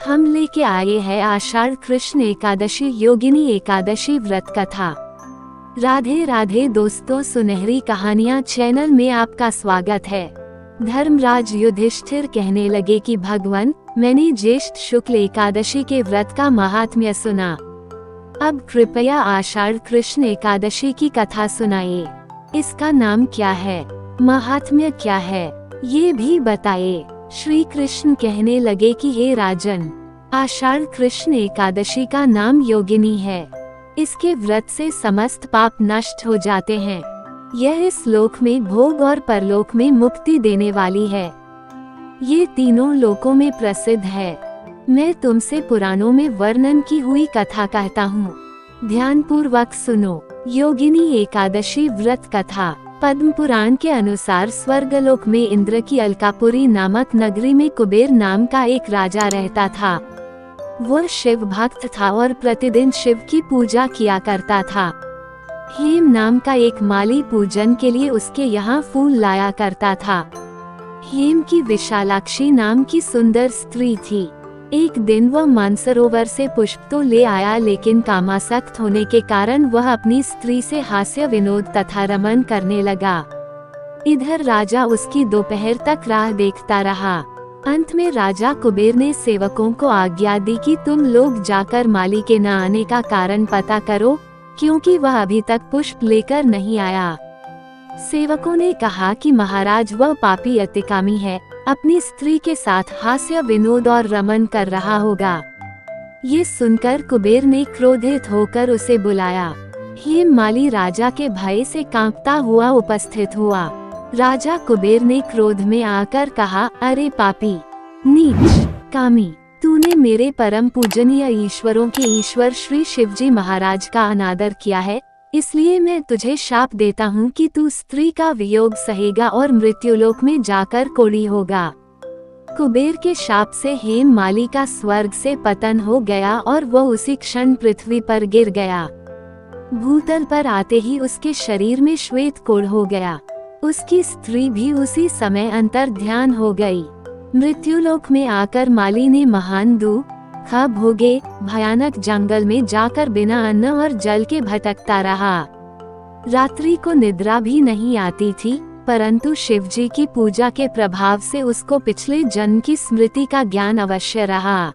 हम लेके आए हैं आषाढ़ कृष्ण एकादशी योगिनी एकादशी व्रत कथा। राधे राधे दोस्तों, सुनहरी कहानियाँ चैनल में आपका स्वागत है। धर्मराज युधिष्ठिर कहने लगे कि भगवान, मैंने ज्येष्ठ शुक्ल एकादशी के व्रत का महात्म्य सुना। अब कृपया आषाढ़ कृष्ण एकादशी की कथा सुनाइए। इसका नाम क्या है, महात्म्य क्या है, ये भी बताइए। श्री कृष्ण कहने लगे कि हे राजन, आषाढ़ कृष्ण एकादशी का नाम योगिनी है। इसके व्रत से समस्त पाप नष्ट हो जाते हैं। यह इस लोक में भोग और परलोक में मुक्ति देने वाली है। ये तीनों लोकों में प्रसिद्ध है। मैं तुमसे पुराणों में वर्णन की हुई कथा कहता हूँ, ध्यान पूर्वक सुनो। योगिनी एकादशी व्रत कथा। पद्म पुराण के अनुसार स्वर्गलोक में इंद्र की अलकापुरी नामक नगरी में कुबेर नाम का एक राजा रहता था। वह शिव भक्त था और प्रतिदिन शिव की पूजा किया करता था। हेम नाम का एक माली पूजन के लिए उसके यहाँ फूल लाया करता था। हेम की विशालाक्षी नाम की सुंदर स्त्री थी। एक दिन वह मानसरोवर से पुष्प तो ले आया, लेकिन कामासक्त होने के कारण वह अपनी स्त्री से हास्य विनोद तथा रमन करने लगा। इधर राजा उसकी दोपहर तक राह देखता रहा। अंत में राजा कुबेर ने सेवकों को आज्ञा दी कि तुम लोग जाकर माली के न आने का कारण पता करो, क्योंकि वह अभी तक पुष्प लेकर नहीं आया। सेवकों ने कहा कि महाराज, वह पापी अतिकामी है, अपनी स्त्री के साथ हास्य विनोद और रमन कर रहा होगा। ये सुनकर कुबेर ने क्रोधित होकर उसे बुलाया। हेम माली राजा के भय से कांपता हुआ उपस्थित हुआ। राजा कुबेर ने क्रोध में आकर कहा, अरे पापी, नीच, कामी, तूने मेरे परम पूजनीय ईश्वरों के ईश्वर श्री शिवजी महाराज का अनादर किया है, इसलिए मैं तुझे शाप देता हूँ कि तू स्त्री का वियोग सहेगा और मृत्युलोक में जाकर कोढ़ी होगा। कुबेर के शाप से हेम माली का स्वर्ग से पतन हो गया और वह उसी क्षण पृथ्वी पर गिर गया। भूतल पर आते ही उसके शरीर में श्वेत कोढ़ हो गया। उसकी स्त्री भी उसी समय अंतर ध्यान हो गई। मृत्युलोक में आकर माली ने महान दुख भोगे, भयानक जंगल में जाकर बिना अन्न और जल के भटकता रहा। रात्रि को निद्रा भी नहीं आती थी, परंतु शिवजी की पूजा के प्रभाव से उसको पिछले जन्म की स्मृति का ज्ञान अवश्य रहा।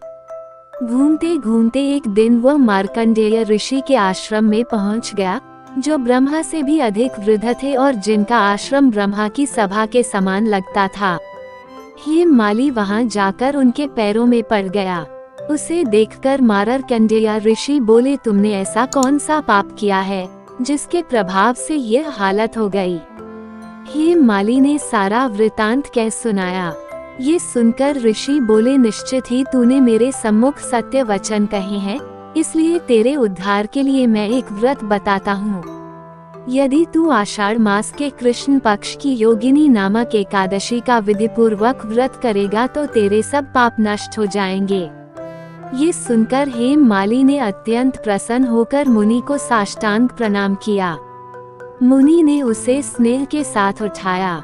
घूमते घूमते एक दिन वह मार्कंडेय ऋषि के आश्रम में पहुंच गया, जो ब्रह्मा से भी अधिक वृद्ध थे और जिनका आश्रम ब्रह्मा की सभा के समान लगता था। हेम माली वहां जाकर उनके पैरों में पड़ गया। उसे देखकर मार्कंडेय ऋषि बोले, तुमने ऐसा कौन सा पाप किया है जिसके प्रभाव से यह हालत हो गई। हेम माली ने सारा वृतांत कह सुनाया। ये सुनकर ऋषि बोले, निश्चित ही तूने मेरे सम्मुख सत्य वचन कहे हैं, इसलिए तेरे उद्धार के लिए मैं एक व्रत बताता हूँ। यदि तू आषाढ़ मास के कृष्ण पक्ष की योगिनी नामक एकादशी का विधिपूर्वक व्रत करेगा तो तेरे सब पाप नष्ट हो जाएंगे। ये सुनकर हेम माली ने अत्यंत प्रसन्न होकर मुनि को साष्टांग प्रणाम किया। मुनि ने उसे स्नेह के साथ उठाया।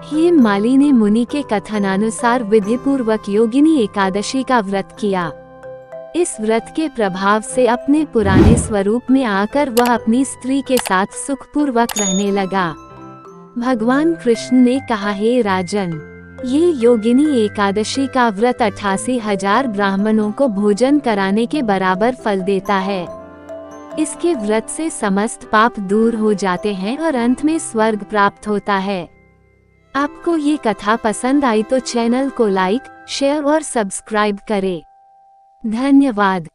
हेम माली ने मुनि के कथनानुसार विधिपूर्वक योगिनी एकादशी का व्रत किया। इस व्रत के प्रभाव से अपने पुराने स्वरूप में आकर वह अपनी स्त्री के साथ सुखपूर्वक रहने लगा। भगवान कृष्ण ने कहा, हे राजन, ये योगिनी एकादशी का व्रत 88,000 ब्राह्मणों को भोजन कराने के बराबर फल देता है। इसके व्रत से समस्त पाप दूर हो जाते हैं और अंत में स्वर्ग प्राप्त होता है। आपको ये कथा पसंद आई तो चैनल को लाइक, शेयर और सब्सक्राइब करें। धन्यवाद।